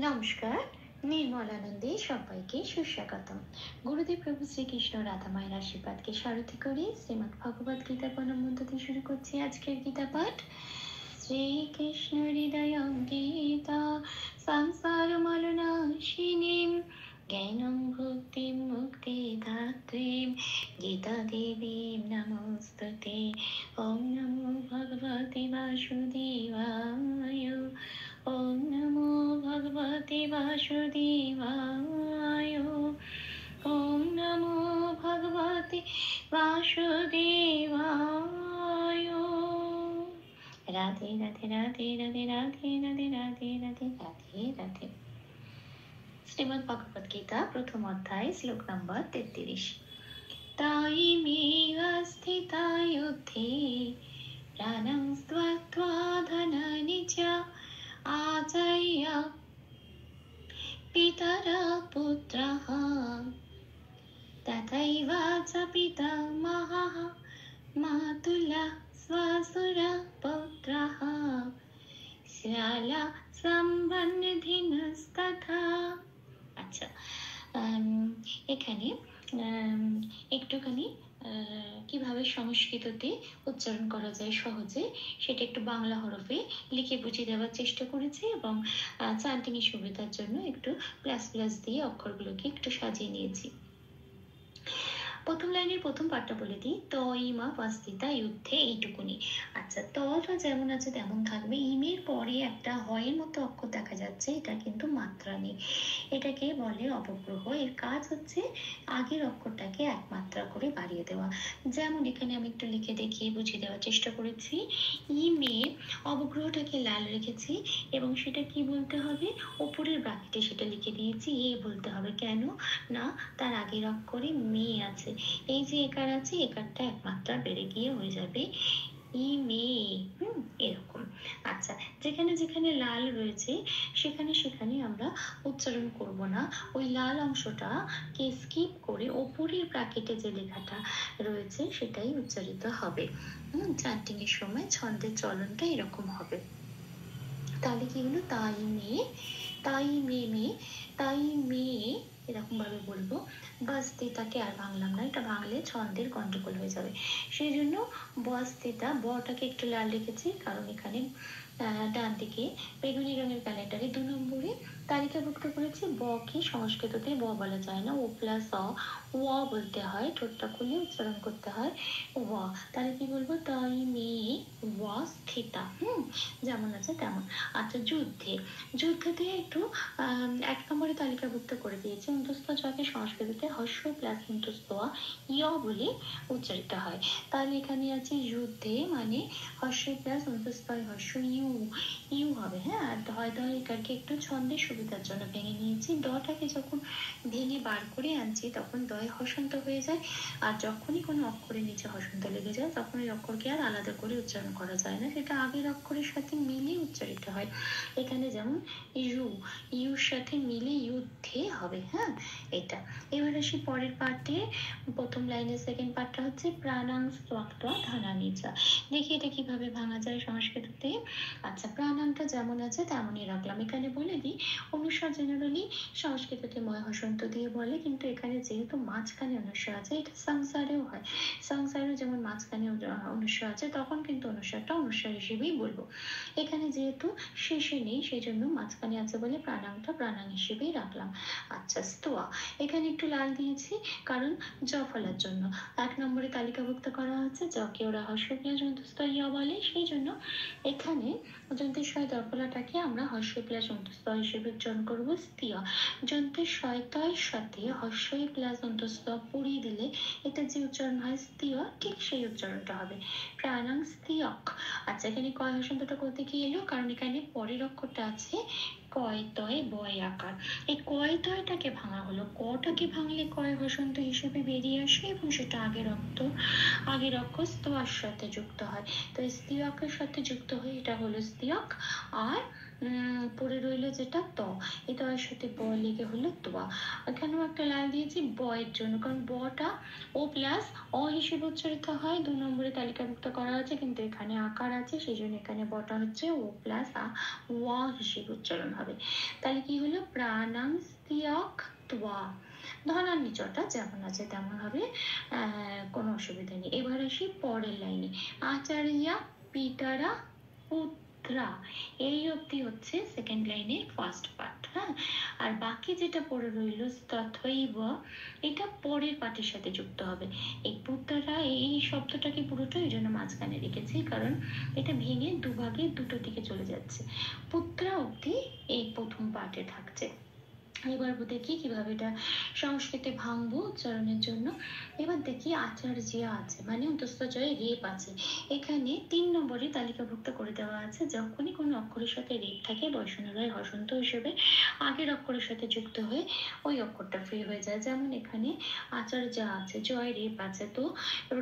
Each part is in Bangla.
নমস্কার। নির্মলানন্দে সবাইকে সুস্বাগতম। গুরুদেব প্রভু শ্রীকৃষ্ণ রাধা মায়ের আশীর্বাদকে সারথি করে শ্রীমদ্ ভগবদ গীতা পরমমন্ত্র দিয়ে শুরু করছি আজকের গীতা পাঠ। শ্রীকৃষ্ণ হৃদয় গীতা সংসার মলনাশিনীম জ্ঞানং ভক্তিম মুক্তি ধাত্রীম গীতা দেবীম নমস্তুতে। ওম নমো ভগবতে বাসুদেবায়। ওম নমো ভগবতে বাসুদেবায়। ওম নমো ভগবতে বাসুদেবায়। রাধে রাধে রাধে রাধে রাধে রাধে রাধে রাধে রাধে রাধে। শ্রীমদ্ ভগবদ গীতা প্রথম অধ্যায় শ্লোক নম্বর 33। তাইমেव স্থিতা যুদ্ধে প্রাণং ত্যক্ত্বা ধনানি চ আচার্য পিতরঃ পুত্রঃ তথৈব চ পিতামহः মাতুলः শ্বশুরः পুত্রः শ্যালা সম্বন্ধিনস্তথা। আচ্ছা, এখানে একটুখানি কিভাবে সংস্কৃততে উচ্চারণ করা যায় সহজে সেটা একটু বাংলা হরফে লিখে বুঝিয়ে দেওয়ার চেষ্টা করেছি, এবং চান্টিংয়ের সুবিধার জন্য একটু প্লাস প্লাস দিয়ে অক্ষরগুলোকে একটু সাজিয়ে নিয়েছি। প্রথম লাইনের প্রথম পাঠটা বলে দিই। ত ইমা বাস্তিতা যুদ্ধে, এইটুকুনি। আচ্ছা, তটা যেমন আছে তেমন থাকবে। ইমের পরে একটা হয়ের মতো অক্ষর দেখা যাচ্ছে, এটা কিন্তু মাত্রা নেই, এটাকে বলে অবগ্রহ। এর কাজ হচ্ছে আগের অক্ষরটাকে এক মাত্রা করে বাড়িয়ে দেওয়া। যেমন এখানে আমি একটু লিখে দেখিয়ে বুঝিয়ে দেওয়ার চেষ্টা করেছি। ইমে অবগ্রহটাকে লাল রেখেছি এবং সেটা কি বলতে হবে, ওপরের ব্রাকেটে সেটা লিখে দিয়েছি এ বলতে হবে। কেন না, তার আগের অক্ষরে মে আছে, এই যে একার আছে একারটা একমাত্রা বেড়ে গিয়ে হয়ে যাবে ই মে, এরকম। আচ্ছা, যেখানে যেখানে লাল রয়েছে সেখানে সেখানে আমরা উচ্চারণ করব না, ওই লাল অংশটাকে স্কিপ করে ওপরের ব্র্যাকেটে যে লেখাটা রয়েছে সেটাই উচ্চারিত হবে। চ্যান্টিং এর সময় ছন্দের চলনটা এরকম হবে। তাহলে কি হলো, তাই মেয়ে, তাই মেয়ে মেয়ে, তাই মেয়ে, এরকম ভাবে বলবো। বস্তিতাকে আর ভাঙলাম না, এটা ভাঙলে ছন্দের গন্ডগোল হয়ে যাবে। সেই জন্য বস্তিতা, বটাকে একটু লাল রেখেছি কারণ এখানে ডান দিকে বেগুনি রঙের ক্যালেন্ডারে 2 নম্বরে তালিকাভুক্ত করেছি। বকে সংস্কৃততে ব বলা যায় না, ও প্লাস ও বলতে হয়, ঠোঁটটা খুলে উচ্চারণ করতে হয় ও। তাহলে কি বলবো, তাই মেয়ে স্থিতা, যেমন আছে তেমন। আচ্ছা, যুদ্ধে, যুদ্ধতে একটু 1 নম্বরে তালিকাভুক্ত করে দিয়েছি। অন্তস্থ জকে সংস্কৃততে হস্য প্লাস অন্তস্থ ইয় বলে উচ্চারিত হয়। তাহলে এখানে আছে যুদ্ধে, মানে হস্য প্লাস অন্তস্থ হস্য ইউ, ইউ হবে। হ্যাঁ, আর ধয় ধয় একারকে একটু ছন্দের সুবিধার জন্য ভেঙে নিয়েছি। ডটাকে যখন ভেঙে বার করে আনছি তখন দয় হসন্ত হয়ে যায়, আর যখনই কোনো অক্ষরের নিচে হসন্ত লেগে যায় তখন ওই অক্ষরকে আর আলাদা করে উচ্চারণ করা যায় না, সেটা আগের অক্ষরের সাথে মিলে উচ্চারিত হয়। এখানে যেমন ইউ, ইউর সাথে মিলে যুদ্ধে হবে। হ্যাঁ, এটা। এবার আসি পরের পার্টে। প্রথম লাইনের সেকেন্ড পার্টটা হচ্ছে প্রাণাং ত্যক্ত্বা ধনানি চ। দেখি এটা কিভাবে ভাঙা যায় সংস্কৃততে। আচ্ছা, প্রাণাংটা যেমন আছে তেমনই রাখলাম। এখানে বলে দিই, অনুস্বার জেনারেলি সংস্কৃততে ময় হসন্ত দিয়ে বলে, কিন্তু এখানে যেহেতু মাঝখানে অনুস্বার আছে, এটা সংসারেও হয়, সংসারেও যেমন মাঝখানে অনুস্বার আছে তখন কিন্তু অনুস্বারটা অনুস্বার হিসেবেই বলবো। এখানে যেহেতু শেষে নেই সেই জন্য মাঝখানে আছে বলে প্রাণাংটা প্রাণাং হিসেবেই রাখলাম। আচ্ছা, স্তোয়া, এখানে একটু লাল দিয়েছি কারণ জ ফলার জন্য 1 নম্বরে তালিকাভুক্ত করা হচ্ছে। জকে ওরা হস্য প্লাস অন্তস্থ ইয় বলে, সেই জন্য এখানে যন্ত্রের শয় দফলাটাকে আমরা হস্য প্লাস অন্তস্থ হিসেবে উচ্চারণ করবো স্তিয়া। যন্ত্রের শয়তয়ের সাথে হস্য প্লাস অন্তস্থ পড়িয়ে দিলে এটা যে উচ্চারণ হয় স্তিয়া, ঠিক সেই উচ্চারণটা হবে প্রাণাং স্তিয়াক। আচ্ছা, এখানে কয় হসন্তটা করতে কি এলো, কারণ এখানে পরের অক্ষরটা আছে কয় তয় বয় আকার, এই কয় তয়টাকে ভাঙা হলো। কটাকে ভাঙলে কয় হসন্ত হিসেবে বেরিয়ে আসে এবং সেটা আগের অক্ষর স্তোয়ার সাথে যুক্ত হয়। তো স্তিয়াকের সাথে যুক্ত হয়ে এটা হলো স্তিয়াক। আর পড়ে রইলো যেটা ত, এই তয়ের সাথে ব লেগে হলো তোয়া। এখানেও একটা লাল দিয়েছি বয়ের জন্য, কারণ বটা ও প্লাস অ হিসেবে উচ্চারিত হয়, 2 নম্বরে তালিকাভুক্ত করা আছে, কিন্তু এখানে আকার আছে, সেই জন্য এখানে বটা হচ্ছে ও প্লাস ওয়া হিসেবে উচ্চারণ হবে। তাহলে কি হলো, প্রাণাংস্তিয়াক তোয়া। ধনান্বিচটা যেমন আছে তেমন হবে, কোনো অসুবিধা নেই। এবার আসি পরের লাইনে, আচার্যা পিতারা পুত্রা, এই অবধি হচ্ছে সেকেন্ড লাইনের ফার্স্ট পার্ট। হ্যাঁ, আর বাকি যেটা পড়ে রইল তথৈব, এটা পরের পার্টের সাথে যুক্ত হবে। এই পুত্ররা, এই শব্দটাকে পুরোটা এই জন্য মাঝখানে রেখেছি, কারণ এটা ভেঙে দুভাগে দুটো দিকে চলে যাচ্ছে। পুত্রা অবধি এই প্রথম পার্টে থাকছে। এবার দেখি কিভাবে এটা সংস্কৃতে ভাঙবো উচ্চারণের জন্য। এবার দেখি আচার্যা আছে মানে অন্তস্থ জয়ে রেপ আছে, এখানে 3 নম্বরে তালিকাভুক্ত করে দেওয়া আছে। যখনই কোনো অক্ষরের সাথে রেপ থাকে বৈষ্ণবের হসন্ত হিসেবে আগের অক্ষরের সাথে যুক্ত হয়ে ওই অক্ষরটা ফ্রি হয়ে যায়। যেমন এখানে আচার্যা আছে, জয় রেপ আছে, তো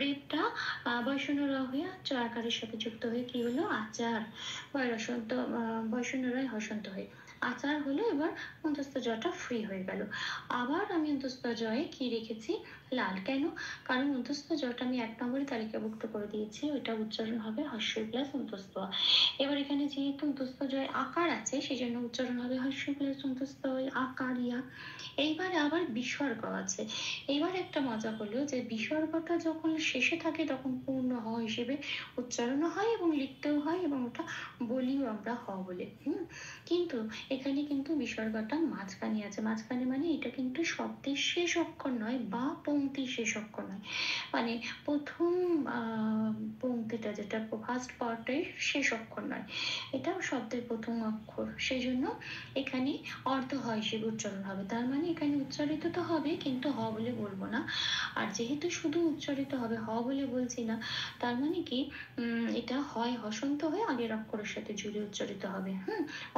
রেপটা বৈষ্ণব হয়ে চয়াকারের সাথে যুক্ত হয়ে কি হলো, আচার বৈষ্ণব বৈষ্ণব হসন্ত হয়ে আচার হলো। এবার অন্তস্থ জটা ফ্রি হয়ে গেল। আবার আমি অন্তস্থ জয়ে কি রেখেছি, লাল। কেন, কারণ অন্তস্থ জটা আমি 1 নম্বরে তালিকাভুক্ত করে দিয়েছি, ওইটা উচ্চারণ হবে হস্যই প্লাস অন্তস্থ। এবার এখানে যেহেতু অন্তস্থ জয় আকার আছে, সেই জন্য উচ্চারণ হবে হস্যই প্লাস অন্তস্থ আকার ইয়া। এইবার আবার বিসর্গ আছে। এবার একটা মজা হলো যে বিসর্গটা যখন শেষে থাকে তখন পূর্ণ হ হিসেবে উচ্চারণ হয় এবং লিখতেও হয়, এবং ওটা বলিও আমরা হ বলে। কিন্তু এখানে কিন্তু বিসর্গটা মাঝখানে আছে। মাঝখানে মানে এটা কিন্তু শব্দের শেষ অক্ষর নয় বা পংক্তির শেষ অক্ষর নয়, মানে প্রথম পংক্তিটা যেটা ফার্স্ট পার্টের শেষ অক্ষর নয়, এটা শব্দের প্রথম অক্ষর, সেই জন্য এখানে অর্ধ হ হিসেবে উচ্চারণ হবে। তার মানে এখানে উচ্চারিত তো হবে কিন্তু হ বলে বলবো না। আর যেহেতু শুধু উচ্চারিত হবে, হ বলে বলছি না, তার মানে কি এটা হয় হসন্ত হয়ে আগের অক্ষরের সাথে জুড়ে উচ্চারিত হবে।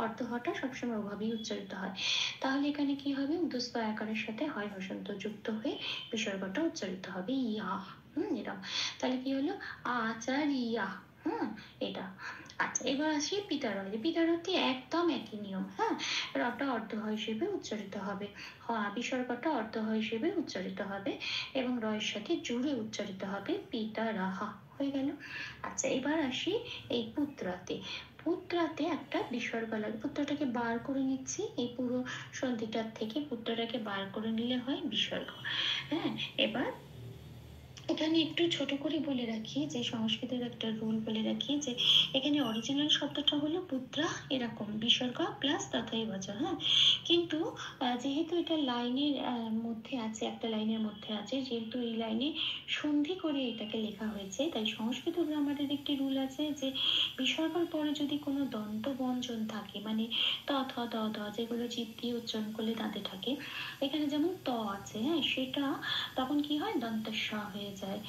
অর্ধ হটা সবসময় ওভাবেই উচ্চারিত হয়। তাহলে এখানে কি হবে, উদ্ধস্ত আকারের সাথে হয় হসন্ত যুক্ত হয়ে বিসর্গটা উচ্চারিত হবে ইয়া। এরকম। তাহলে কি হলো, আচারিয়া। এটা। আচ্ছা, এবার আসি পিতারথে। পিতারথে একদম একই নিয়ম। রটা অর্ধ হ হিসেবে উচ্চারিত হবে, বিসর্গটা অর্ধ হ হিসেবে উচ্চারিত হবে এবং রয়ের সাথে জুড়ে উচ্চারিত হবে পিতা রাহা। হয়ে গেল। আচ্ছা, এবার আসি এই পুত্রাতে। পুত্রাতে একটা বিসর্গ লাগে, পুত্রটাকে বার করে নিচ্ছি, এই পুরো সন্ধিটার থেকে পুত্রটাকে বার করে নিলে হয় বিসর্গ। এবার এখানে একটু ছোট করে বলে রাখি যে সংস্কৃতের একটা রুল বলে রাখি, যে এখানে অরিজিনাল শব্দটা হলো পুত্রা, এরকম বিসর্গ প্লাস তথাই বচন। কিন্তু যেহেতু এটা লাইনের মধ্যে আছে, একটা লাইনের মধ্যে আছে, যেহেতু এই লাইনে সন্ধি করে এটাকে লেখা হয়েছে, তাই সংস্কৃত গ্রামারের একটি রুল আছে যে বিসর্গের পরে যদি কোনো দন্ত ব্যঞ্জন থাকে, মানে ত থ দ দ, যেগুলো জিভ দিয়ে উচ্চারণ করলে দাঁতে থাকে, এখানে যেমন ত আছে, সেটা তখন কি হয়, দন্তস্ব হয়ে যায়।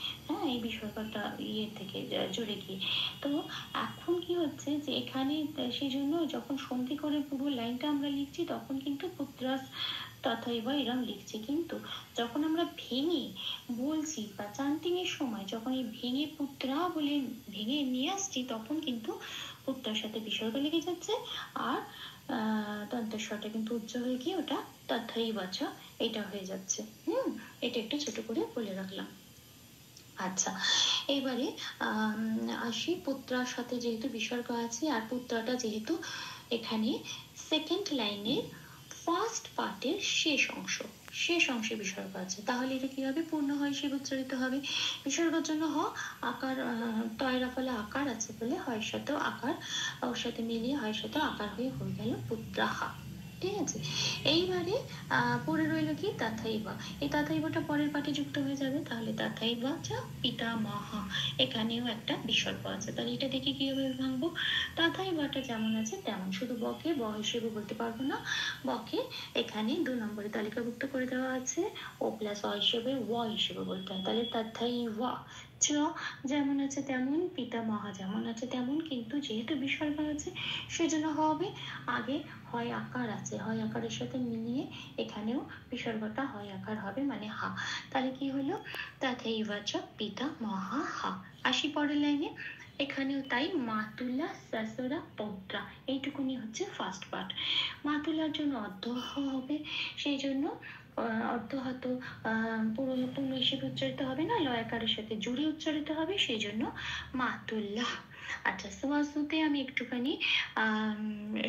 এই বিসর্গটা ইয়ে থেকে জুড়ে গিয়ে। তো এখন কি হচ্ছে যে এখানে সেই জন্য যখন সন্ধি করে পুরো লাইনটা আমরা লিখছি তখন কিন্তু পুত্রাস তথৈব এরম লিখছি, কিন্তু যখন আমরা ভেঙে বলছি বা চান্টিং এর সময় যখন এই ভেঙে পুত্রা বলে ভেঙে নিয়ে আসছি, তখন কিন্তু পুত্রার সাথে বিসর্গ লেগে যাচ্ছে, আর দন্তস্বরটা কিন্তু উচ্চ হয়ে গিয়ে ওটা তথৈবচ এটা হয়ে যাচ্ছে। এটা একটু ছোট করে বলে রাখলাম। আচ্ছা, এবারে আসি পুত্রার সাথে যেহেতু বিসর্গ আছে, আর পুত্রাটা যেহেতু এখানে সেকেন্ড লাইনের ফার্স্ট পার্টের শেষ অংশে বিসর্গ আছে, তাহলে এটা কি হবে, পূর্ণ হয় হিসেবে উচ্চারিত হবে। বিসর্গের জন্য আকার, তয়রা ফলে আকার আছে বলে হয়ের সাথেও আকার, ওর সাথে মিলিয়ে হয়ের সাথে আকার হয়ে গেল পুত্রাহা। ঠিক আছে, এইবারে পড়ে রইল কি তাথাইবা। এই তাথাইবাটা পরের পাঠে যুক্ত হয়ে যাবে, তাহলে তাথাইবা যা পিতা মহা, এখানেও একটা বিসর্গ আছে। তাহলে এটা দেখে কিভাবে ভাঙবো, তাথাইবাটা যেমন আছে তেমন, শুধু বকে ব হিসেবে বলতে পারবো না, বকে এখানে 2 নম্বরে তালিকাভুক্ত করে দেওয়া আছে, ও প্লাস অ হিসেবে ওয়া হিসেবে বলতে হয়। তাহলে তাথাইবা চ যেমন আছে তেমন, পিতা মহা যেমন আছে তেমন, কিন্তু যেহেতু বিসর্গ আছে সেজন্য হবে আগে হয় আকার আছে, হয় আকারের সাথে মিলিয়ে এখানেও বিসর্গটা হয় আকার হবে, মানে হা। তাহলে কি হলো, তাথাইবাচ পিতা মহা হা। আসি পরের লাইনে, এখানেও তাই, মাতুলা সাসরা পৌত্রা, এইটুকুনি হচ্ছে ফার্স্ট পার্ট। মাতুলার জন্য অর্ধ হবে, সেই জন্য অর্ধ হয়তো পুরো পূর্ণ হিসেবে উচ্চারিত হবে না, লয়াকারের সাথে জুড়ে উচ্চারিত হবে, সেই জন্য মাতুল্লাহ। আচ্ছা, সোয়াজুতে আমি একটুখানি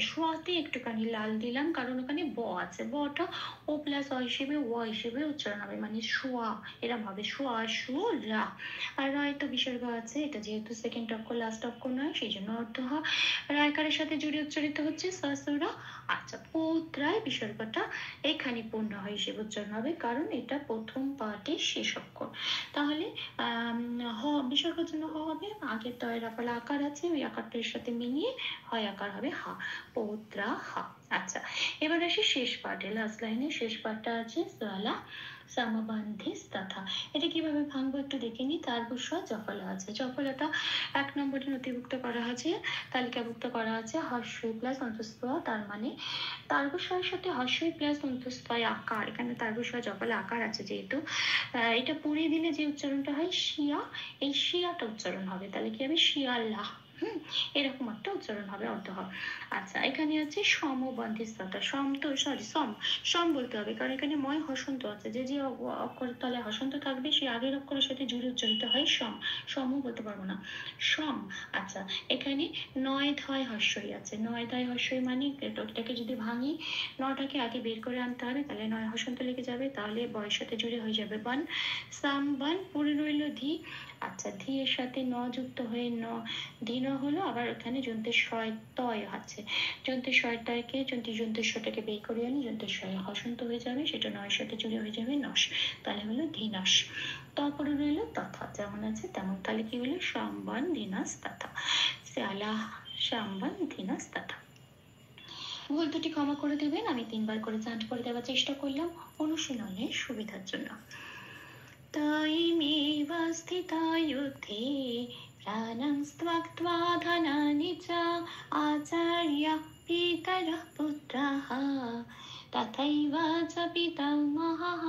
সোয়াতে একটুখানি লাল দিলাম, কারণ ওখানে ব আছে, বটা ও প্লাস অ হিসেবে ও হিসেবে উচ্চারণ হবে, মানে সোয়া এরম হবে, সোয়া সু রা। আর রয় তো বিসর্গ আছে, এটা যেহেতু সেকেন্ড অক্ষর লাস্ট অক্ষর নয়, সেই জন্য অর্থ হয় রায়কারের সাথে জুড়ে উচ্চারিত হচ্ছে সসুরা। আচ্ছা, পৌত্রায় বিসর্গটা এখানে পূর্ণ হয় হিসেবে উচ্চারণ হবে, কারণ এটা প্রথম পার্টের শেষ অক্ষর। তাহলে বিসর্গের জন্য হ হবে, আগের তয়ের আকার আকার আছে, ওই আকারটার সাথে মিলিয়ে হয় আকার হবে হা, পৌত্রা হা। আচ্ছা, এবার আসি শেষ পার্টে, লাস্ট লাইনে শেষ পার্টটা আছে সালা সমবন্ধিস তথা। এটা কিভাবে ভাঙবো একটু দেখে নি। তারবুস জফলা আছে, জফলাটা 1 নম্বরে নথিভুক্ত করা আছে, তালিকাভুক্ত করা আছে হর্ষই প্লাস অন্তস্থ, তার মানে তারবুসের সাথে হর্ষই প্লাস অন্তস্থ আকার, এখানে তারবুস জফলা আকার আছে যেহেতু, এটা পড়িয়ে দিলে যে উচ্চারণটা হয় শিয়া, এই শিয়াটা উচ্চারণ হবে, তাহলে কি হবে শিয়াল্লাহ। এরকম একটা উচ্চারণ হবে, অর্থ হবে। আচ্ছা, এখানে আছে সমবন্ধিস্ততা, সম তো সরি সম, সম বলতে হবে, কারণ এখানে ময় হসন্ত আছে, যে যে অক্ষরের তলে হসন্ত থাকবে সেই আগের অক্ষরের সাথে জুড়ে উচ্চারিত হয় সম, সমও বলতে পারবো না, সম। আচ্ছা, এখানে নয় ধয় হর্ষই আছে, নয় ধয় হর্ষই মানে এটাকে যদি ভাঙি, নটাকে আগে বের করে আনতে হবে, তাহলে নয় হসন্ত লেগে যাবে, তাহলে বয়ের সাথে জুড়ে হয়ে যাবে বান, সাম বান, পড়ে রইল ধি। আচ্ছা, ধি এর সাথে ন যুক্ত হয়ে ন দিন হলো, আবার এখানে যন্ত্রের শয় তয় আছে, যন্ত্রের শয়টাকে যন্ত্রের শটাকে বের করে আনি, যন্ত্রের শয় হসন্ত হয়ে যাবে, সেটা নয়ের সাথে জুড়ে হয়ে যাবে নস, তাহলে হলো ধীনস। তারপরে রইল তথা, যেমন আছে তেমন, তাহলে কি হলো সম্বান ধীনাস তথা, শ্যালা সম্বান ধীনাস তথা। ভুল দুটি ক্ষমা করে দেবেন, আমি 3 বার করে চান্ট করে দেওয়ার চেষ্টা করলাম অনুশীলনের সুবিধার জন্য। तायिमेव स्थिता युद्धे प्राणं त्यक्त्वा धनानि च आचार्यः पितरः पुत्राः तथैव च पितामहः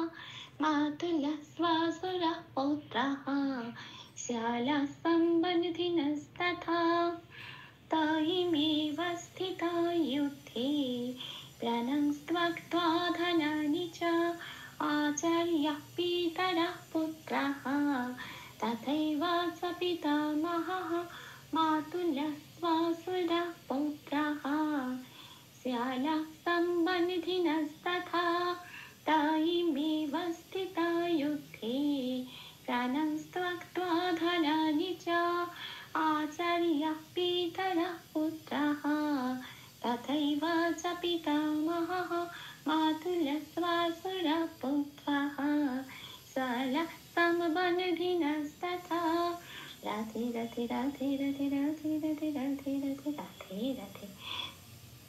मातुलः श्वशुरः पौत्राः श्यालाः सम्बन्धिनस्तथा। तायिमेव स्थिता युद्धे प्राणं त्यक्त्वा धनानि च आचार्यः पितरः पुत्राः तथैव च पितामहः मातुलः श्वशुरः पौत्राः श्यालाः सम्बन्धिनस्तथा। तायिमेव स्थिता युद्धे प्राणं त्यक्त्वा धनानि च आचार्यः पितरः पुत्राः तथैव च पितामहः मातुलः श्वशुरः पौत्राः श्यालाः समबन्धिनस्तथा। राधे राधे राधे राधे राधे राधे राधे राधे राधे राधे।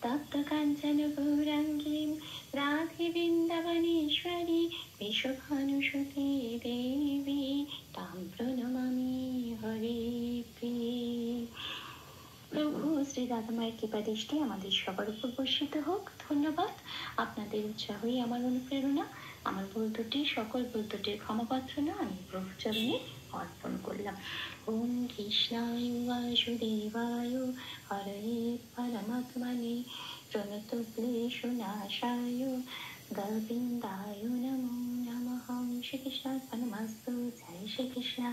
तप्त काञ्चन गौराङ्गीं राधे वृन्दावनेश्वरी विश्वभानुसुते देवी तां प्रणमामि हरिप्रिये। প্রভু শ্রী রাধামায়ের কৃপা দৃষ্টি আমাদের সবার উপর বর্ষিত হোক। ধন্যবাদ, আপনাদের উৎসাহই আমার অনুপ্রেরণা। আমার ভুল ত্রুটি, সকল ভুল ত্রুটির ক্ষমা প্রার্থনা আমি প্রভু চরণে অর্পণ করলাম। ওম কৃষ্ণায় বাসুদেবায় হরে পরমাত্মনে প্রণত ক্লেশনাশায় গোবিন্দায় নমো নমঃ। শ্রীকৃষ্ণ পরমাস্তু, জয় শ্রীকৃষ্ণ।